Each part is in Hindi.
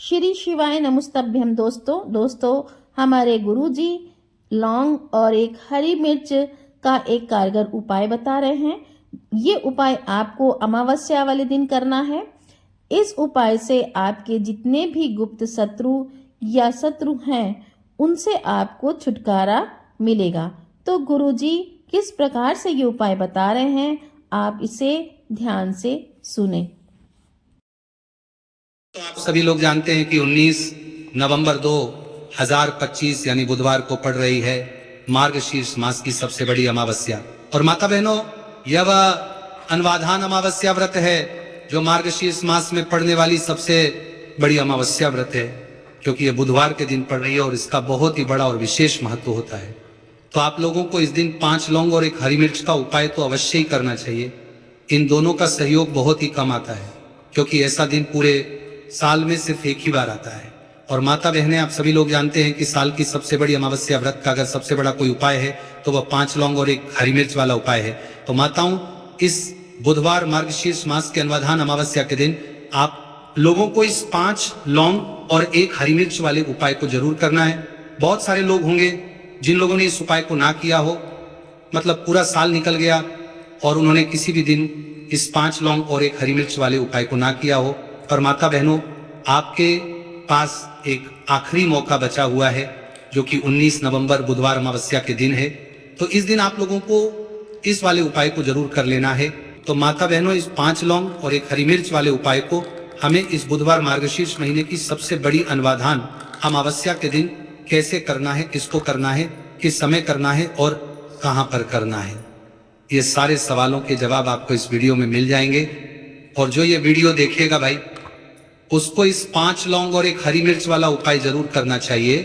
श्री शिवाय नमस्तभ्यम। दोस्तों हमारे गुरुजी लौंग और एक हरी मिर्च का एक कारगर उपाय बता रहे हैं। ये उपाय आपको अमावस्या वाले दिन करना है। इस उपाय से आपके जितने भी गुप्त शत्रु या शत्रु हैं उनसे आपको छुटकारा मिलेगा। तो गुरुजी किस प्रकार से ये उपाय बता रहे हैं, आप इसे ध्यान से सुने। तो आप सभी लोग जानते हैं कि 19 नवंबर 2025 यानी बुधवार को पड़ रही है मार्गशीर्ष मास की सबसे बड़ी अमावस्या। और माता बहनों, यह वह अनवाधान अमावस्या व्रत है जो मार्गशीर्ष मास में पड़ने वाली सबसे बड़ी अमावस्या व्रत है, क्योंकि यह बुधवार के दिन पड़ रही है और इसका बहुत ही बड़ा और विशेष महत्व होता है। तो आप लोगों को इस दिन 5 लौंग और एक हरी मिर्च का उपाय तो अवश्य ही करना चाहिए। इन दोनों का सहयोग बहुत ही कम आता है, क्योंकि ऐसा दिन पूरे साल में सिर्फ एक ही बार आता है। और माता बहनें, आप सभी लोग जानते हैं कि साल की सबसे बड़ी अमावस्या व्रत का अगर सबसे बड़ा कोई उपाय है तो वह 5 लौंग और एक हरी मिर्च वाला उपाय है। तो माताओं, इस बुधवार मार्गशीर्ष मास के अनवाधान अमावस्या के दिन आप लोगों को इस 5 लौंग और एक हरी मिर्च वाले उपाय को जरूर करना है। बहुत सारे लोग होंगे जिन लोगों ने इस उपाय को ना किया हो, मतलब पूरा साल निकल गया और उन्होंने किसी भी दिन इस 5 लौंग और एक हरी मिर्च वाले उपाय को ना किया हो। पर माता बहनों, आपके पास एक आखिरी मौका बचा हुआ है, जो कि 19 नवंबर बुधवार अमावस्या के दिन है। तो इस दिन आप लोगों को इस वाले उपाय को जरूर कर लेना है। तो माता बहनों, इस 5 लौंग और एक हरी मिर्च वाले उपाय को हमें इस बुधवार मार्गशीर्ष महीने की सबसे बड़ी अनवाधान अमावस्या के दिन कैसे करना है, किसको करना है, किस समय करना है और कहां पर करना है, ये सारे सवालों के जवाब आपको इस वीडियो में मिल जाएंगे। और जो ये वीडियो देखेगा भाई, उसको इस 5 लौंग और एक हरी मिर्च वाला उपाय जरूर करना चाहिए,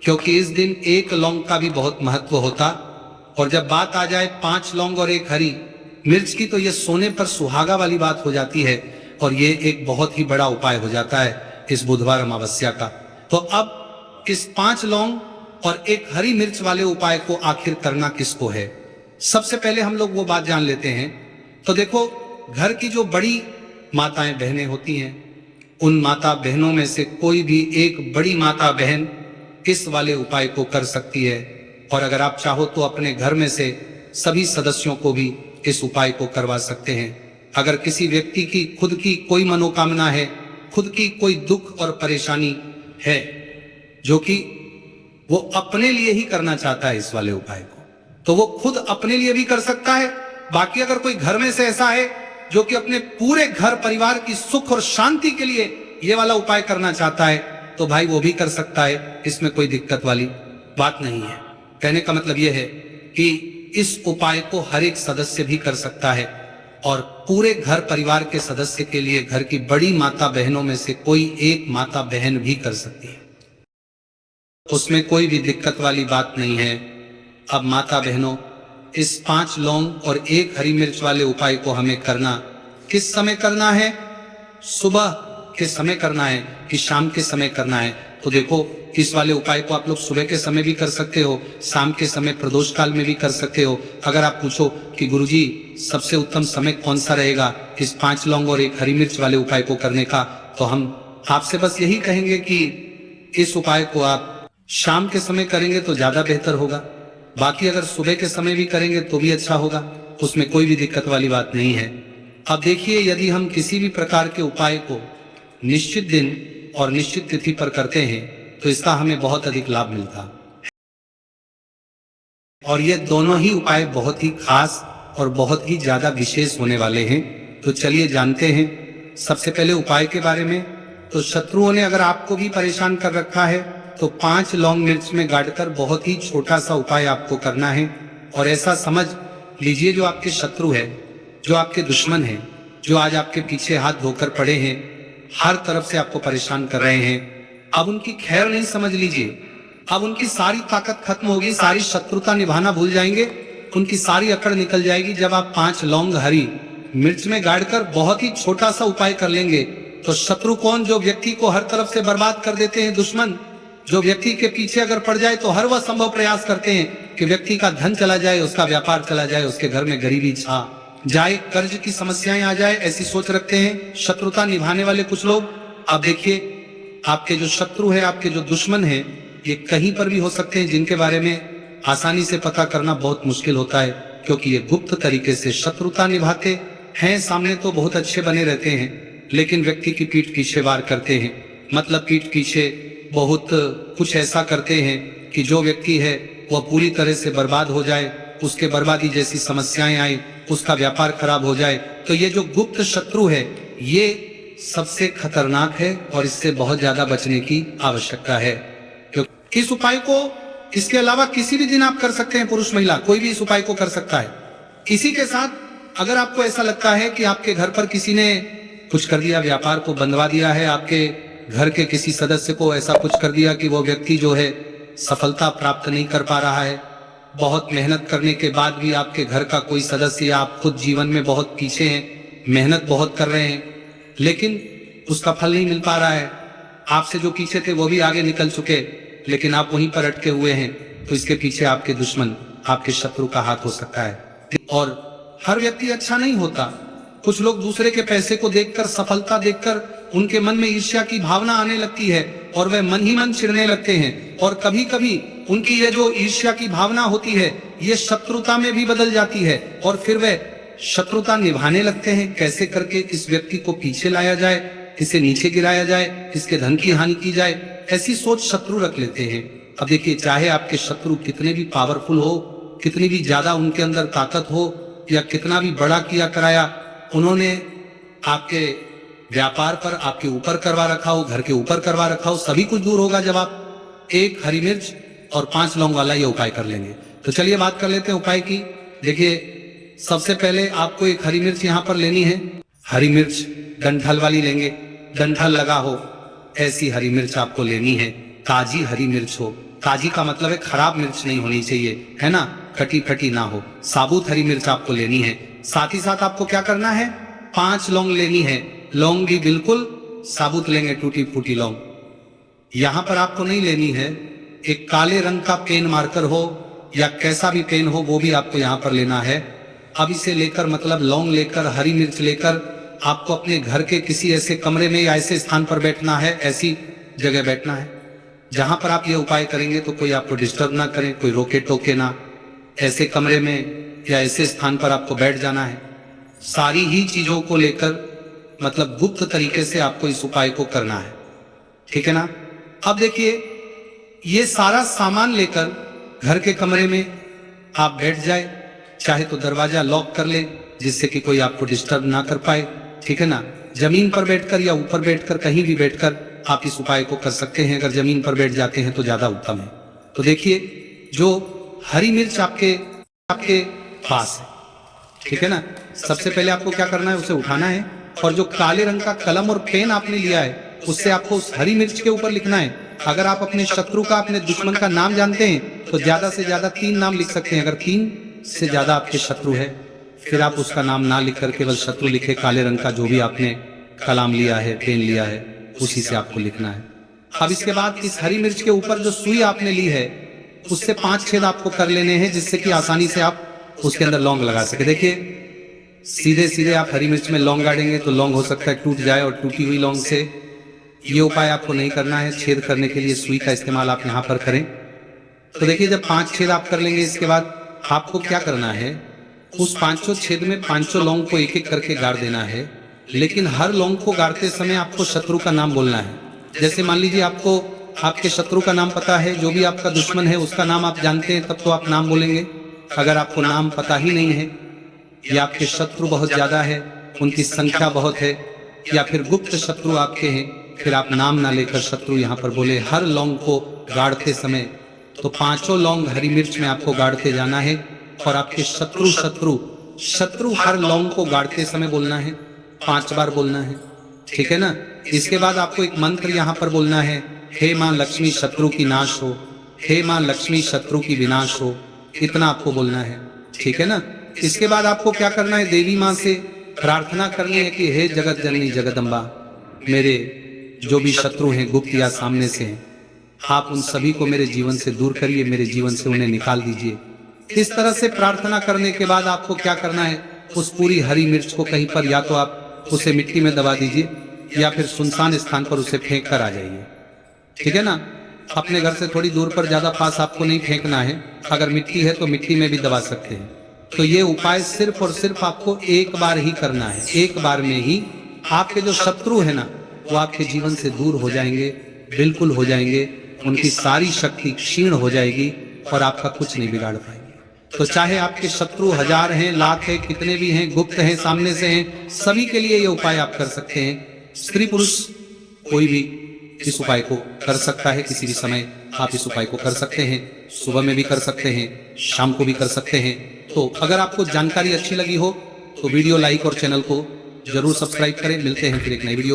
क्योंकि इस दिन एक लौंग का भी बहुत महत्व होता। और जब बात आ जाए 5 लौंग और एक हरी मिर्च की, तो ये सोने पर सुहागा वाली बात हो जाती है और ये एक बहुत ही बड़ा उपाय हो जाता है इस बुधवार अमावस्या का। तो अब इस 5 लौंग और एक हरी मिर्च वाले उपाय को आखिर करना किसको है, सबसे पहले हम लोग वो बात जान लेते हैं। तो देखो, घर की जो बड़ी माताएं बहनें होती हैं, उन माता बहनों में से कोई भी एक बड़ी माता बहन इस वाले उपाय को कर सकती है। और अगर आप चाहो तो अपने घर में से सभी सदस्यों को भी इस उपाय को करवा सकते हैं। अगर किसी व्यक्ति की खुद की कोई मनोकामना है, खुद की कोई दुख और परेशानी है, जो कि वो अपने लिए ही करना चाहता है इस वाले उपाय को, तो वो खुद अपने लिए भी कर सकता है। बाकी अगर कोई घर में से ऐसा है जो कि अपने पूरे घर परिवार की सुख और शांति के लिए ये वाला उपाय करना चाहता है, तो भाई वो भी कर सकता है, इसमें कोई दिक्कत वाली बात नहीं है। कहने का मतलब ये है कि इस उपाय को हर एक सदस्य भी कर सकता है और पूरे घर परिवार के सदस्य के लिए घर की बड़ी माता बहनों में से कोई एक माता बहन भी कर सकती है, उसमें कोई भी दिक्कत वाली बात नहीं है। अब माता बहनों, इस 5 लौंग और एक हरी मिर्च वाले उपाय को हमें करना किस समय करना है, सुबह के समय करना है कि शाम के समय करना है। तो देखो, इस वाले उपाय को आप लोग सुबह के समय भी कर सकते हो, शाम के समय प्रदोष काल में भी कर सकते हो। अगर आप पूछो कि गुरुजी सबसे उत्तम समय कौन सा रहेगा इस 5 लौंग और एक हरी मिर्च वाले उपाय को करने का, तो हम आपसे बस यही कहेंगे कि इस उपाय को आप शाम के समय करेंगे तो ज्यादा बेहतर होगा। बाकी अगर सुबह के समय भी करेंगे तो भी अच्छा होगा, उसमें कोई भी दिक्कत वाली बात नहीं है। अब देखिए, यदि हम किसी भी प्रकार के उपाय को निश्चित दिन और निश्चित तिथि पर करते हैं तो इसका हमें बहुत अधिक लाभ मिलता है। और ये दोनों ही उपाय बहुत ही खास और बहुत ही ज्यादा विशेष होने वाले हैं। तो चलिए जानते हैं सबसे पहले उपाय के बारे में। तो शत्रुओं ने अगर आपको भी परेशान कर रखा है तो 5 लौंग मिर्च में गाड़कर बहुत ही छोटा सा उपाय आपको करना है। और ऐसा समझ लीजिए, जो आपके शत्रु है, जो आपके दुश्मन है, जो आज आपके पीछे हाथ धोकर पड़े हैं, हर तरफ से आपको परेशान कर रहे हैं, अब उनकी खैर नहीं समझ लीजिए। अब उनकी सारी ताकत खत्म होगी, सारी शत्रुता निभाना भूल जाएंगे, उनकी सारी अकड़ निकल जाएगी। जब आप 5 लौंग हरी मिर्च में गाड़कर बहुत ही छोटा सा उपाय कर लेंगे तो शत्रु कौन, जो व्यक्ति को हर तरफ से बर्बाद कर देते हैं दुश्मन, जो व्यक्ति के पीछे अगर पड़ जाए तो हर वह संभव प्रयास करते हैं कि व्यक्ति का धन चला जाए, उसका व्यापार चला जाए, उसके घर में गरीबी छा जाए, कर्ज की समस्याएं आ जाए, ऐसी सोच रखते हैं शत्रुता निभाने वाले कुछ लोग। अब देखिए, आपके जो शत्रु है, आपके जो दुश्मन है, ये कहीं पर भी हो सकते हैं, जिनके बारे में आसानी से पता करना बहुत मुश्किल होता है, क्योंकि ये गुप्त तरीके से शत्रुता निभाते हैं। सामने तो बहुत अच्छे बने रहते हैं, लेकिन व्यक्ति की पीठ पीछे वार करते हैं। मतलब पीठ पीछे बहुत कुछ ऐसा करते हैं कि जो व्यक्ति है वह पूरी तरह से बर्बाद हो जाए, उसके बर्बादी जैसी समस्याएं आए, उसका व्यापार खराब हो जाए। तो ये जो गुप्त शत्रु है, ये सबसे खतरनाक है और इससे बहुत ज्यादा बचने की आवश्यकता है। क्योंकि इस उपाय को इसके अलावा किसी भी दिन आप कर सकते हैं, पुरुष महिला कोई भी इस उपाय को कर सकता है। इसी के साथ अगर आपको ऐसा लगता है कि आपके घर पर किसी ने कुछ कर दिया, व्यापार को बंदवा दिया है, आपके घर के किसी सदस्य को ऐसा कुछ कर दिया कि वो व्यक्ति जो है सफलता प्राप्त नहीं कर पा रहा है, बहुत मेहनत करने के बाद भी आपके घर का कोई सदस्य या आप खुद जीवन में बहुत पीछे हैं, मेहनत बहुत कर रहे हैं, लेकिन उसका फल नहीं मिल पा रहा है। आपसे जो पीछे थे वो भी आगे निकल चुके, लेकिन आप वहीं पर अटके हुए हैं, तो इसके पीछे आपके दुश्मन, आपके शत्रु का हाथ हो सकता है। और हर व्यक्ति अच्छा नहीं होता। कुछ लोग दूसरे के पैसे को देखकर, सफलता देखकर उनके मन में ईर्ष्या की भावना आने लगती है और वे मन ही मन चिढ़ने लगते हैं। और कभी कभी उनकी ये जो ईर्ष्या की भावना होती है, ये शत्रुता में भी बदल जाती है और फिर वे शत्रुता निभाने लगते हैं। कैसे करके इस व्यक्ति को पीछे लाया जाए, इसे नीचे गिराया जाए, इसके धन की हानि की जाए, ऐसी सोच शत्रु रख लेते हैं। अब देखिए, चाहे आपके शत्रु कितने भी पावरफुल हो, कितनी भी ज्यादा उनके अंदर ताकत हो, या कितना भी बड़ा किया कराया उन्होंने आपके व्यापार पर, आपके ऊपर करवा रखा हो, घर के ऊपर करवा रखा हो, सभी कुछ दूर होगा जब आप एक हरी मिर्च और 5 लौंग वाला ये उपाय कर लेंगे। तो चलिए बात कर लेते हैं उपाय की। देखिए, सबसे पहले आपको एक हरी मिर्च यहाँ पर लेनी है। हरी मिर्च डंठल वाली लेंगे, डंठल लगा हो ऐसी हरी मिर्च आपको लेनी है। ताजी हरी मिर्च हो, ताजी का मतलब है खराब मिर्च नहीं होनी चाहिए, है ना, खटी खटी ना हो। साबुत हरी मिर्च आपको लेनी है। साथ ही साथ आपको क्या करना है, 5 लौंग लेनी है। लौंग भी बिल्कुल साबुत लेंगे, टूटी फूटी लौंग। यहां पर आपको नहीं लेनी है, एक काले रंग का पेन मार्कर हो या कैसा भी पेन हो, वो भी आपको यहां पर लेना है। अब इसे लेकर, मतलब लौंग लेकर, हरी मिर्च लेकर, आपको अपने घर के किसी ऐसे कमरे में या ऐसे स्थान पर बैठना है, ऐसी जगह बैठना है जहां पर आप ये उपाय करेंगे तो कोई आपको डिस्टर्ब ना करे, कोई रोके टोके ना। ऐसे कमरे में या ऐसे स्थान पर आपको बैठ जाना है। सारी ही चीजों को लेकर, मतलब गुप्त तरीके से आपको इस उपाय को करना है, ठीक है ना। अब देखिए, ये सारा सामान लेकर घर के कमरे में आप बैठ जाए, चाहे तो दरवाजा लॉक कर ले जिससे कि कोई आपको डिस्टर्ब ना कर पाए, ठीक है ना। जमीन पर बैठकर या ऊपर बैठकर, कहीं भी बैठकर आप इस उपाय को कर सकते हैं। अगर जमीन पर बैठ जाते हैं तो ज्यादा उत्तम है। तो देखिए, जो हरी मिर्च आपके पास है, ठीक है ना, सबसे पहले आपको क्या करना है, उसे उठाना है और जो काले रंग का कलम और पेन आपने लिया है, उससे आपको उस हरी मिर्च के ऊपर लिखना है। अगर आप अपने शत्रु का, अपने दुश्मन का नाम जानते हैं तो ज्यादा से ज्यादा 3 नाम लिख सकते हैं। अगर 3 से ज्यादा आपके शत्रु है, फिर आप उसका नाम ना लिखकर केवल शत्रु लिखे, काले रंग का जो भी आपने कलम लिया है, पेन लिया है, उसी से आपको लिखना है। अब इसके बाद इस हरी मिर्च के ऊपर जो सुई आपने ली है, उससे 5 छेद आपको कर लेने हैं, जिससे कि आसानी से आप उसके अंदर लौंग लगा सके। देखिए, सीधे सीधे आप हरी मिर्च में लौंग गाड़ेंगे तो लौंग हो सकता है टूट जाए, और टूटी हुई लौंग से ये उपाय आपको नहीं करना है। छेद करने के लिए सुई का इस्तेमाल आप यहाँ पर करें। तो देखिए, जब 5 छेद आप कर लेंगे, इसके बाद आपको क्या करना है, उस 5 छेद में 5 लौंग को एक एक करके गाड़ देना है। लेकिन हर लौंग को गाड़ते समय आपको शत्रु का नाम बोलना है। जैसे मान लीजिए आपको आपके शत्रु का नाम पता है, जो भी आपका दुश्मन है उसका नाम आप जानते हैं, तब तो आप नाम बोलेंगे। अगर आपको नाम पता ही नहीं है, या आपके शत्रु बहुत ज्यादा है, उनकी संख्या बहुत है, या फिर गुप्त शत्रु आपके हैं, फिर आप नाम ना लेकर शत्रु यहाँ पर बोले। हर लौंग को गाड़ते समय तो 5 लौंग हरी मिर्च में आपको गाड़ते जाना है और आपके शत्रु हर लौंग को गाड़ते समय बोलना है, 5 बार बोलना है, ठीक है ना। इसके बाद आपको एक मंत्र यहाँ पर बोलना है, हे माँ लक्ष्मी शत्रु की नाश हो, हे माँ लक्ष्मी शत्रु की विनाश हो, इतना आपको बोलना है, ठीक है ना। इसके बाद आपको क्या करना है, देवी माँ से प्रार्थना करनी है कि हे जगत जननी जगदम्बा, मेरे जो भी शत्रु हैं, गुप्त या सामने से हैं, आप उन सभी को मेरे जीवन से दूर करिए, मेरे जीवन से उन्हें निकाल दीजिए। इस तरह से प्रार्थना करने के बाद आपको क्या करना है, उस पूरी हरी मिर्च को कहीं पर या तो आप उसे मिट्टी में दबा दीजिए या फिर सुनसान स्थान पर उसे फेंक कर आ जाइए। ठीक है ना। अपने घर से थोड़ी दूर पर ज्यादा पास आपको नहीं फेंकना है, अगर मिट्टी है तो मिट्टी में भी दबा सकते हैं। तो ये उपाय सिर्फ और सिर्फ आपको एक बार ही करना है, एक बार में ही आपके जो शत्रु है ना वो आपके जीवन से दूर हो जाएंगे, बिल्कुल हो जाएंगे, उनकी सारी शक्ति क्षीण हो जाएगी और आपका कुछ नहीं बिगाड़ पाएंगे। तो चाहे आपके शत्रु 1000 हैं, लाख हैं, कितने भी हैं, गुप्त हैं, सामने से हैं, सभी के लिए ये उपाय आप कर सकते हैं। स्त्री पुरुष कोई भी इस उपाय को कर सकता है, किसी भी समय आप इस उपाय को कर सकते हैं। सुबह में भी कर सकते हैं, शाम को भी कर सकते हैं। तो अगर आपको जानकारी अच्छी लगी हो तो वीडियो लाइक और चैनल को जरूर सब्सक्राइब करें। मिलते हैं फिर एक नई वीडियो।